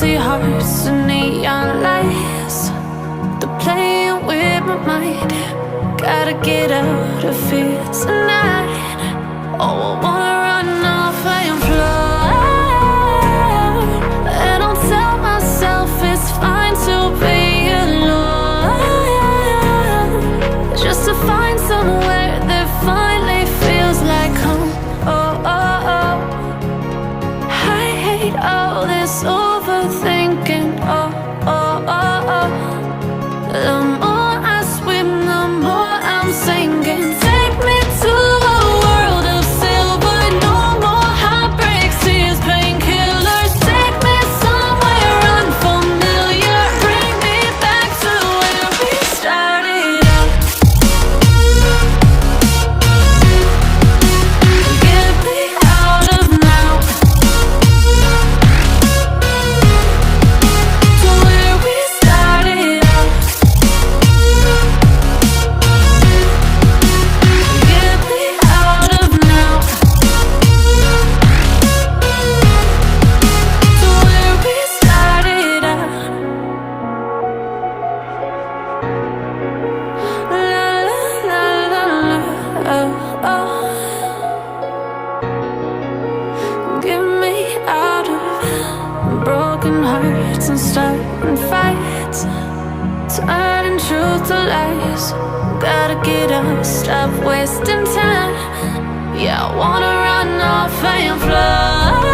empty hearts and neon lights. They're playing with my mind. Gotta get out of here tonight. Oh, I wanna run off and fly. And I'll tell myself it's fine to be alone, just to find somewhere that finally feels like home. Oh, oh, oh. I hate all this overthinking. Oh, oh, oh, oh. The more I swim, the more I'm sinking. Take me to a world of silver. No more heartbreaks, tears, painkillers. Take me somewhere unfamiliar. Bring me back to where we started out. Get me out of now, to where we started out. Get me out of now, to where we started out. La la la la la, oh, oh. Get me out of broken hearts and starting fights, turning truth to lies. Gotta get up, stop wasting time. Yeah, I wanna run off and fly.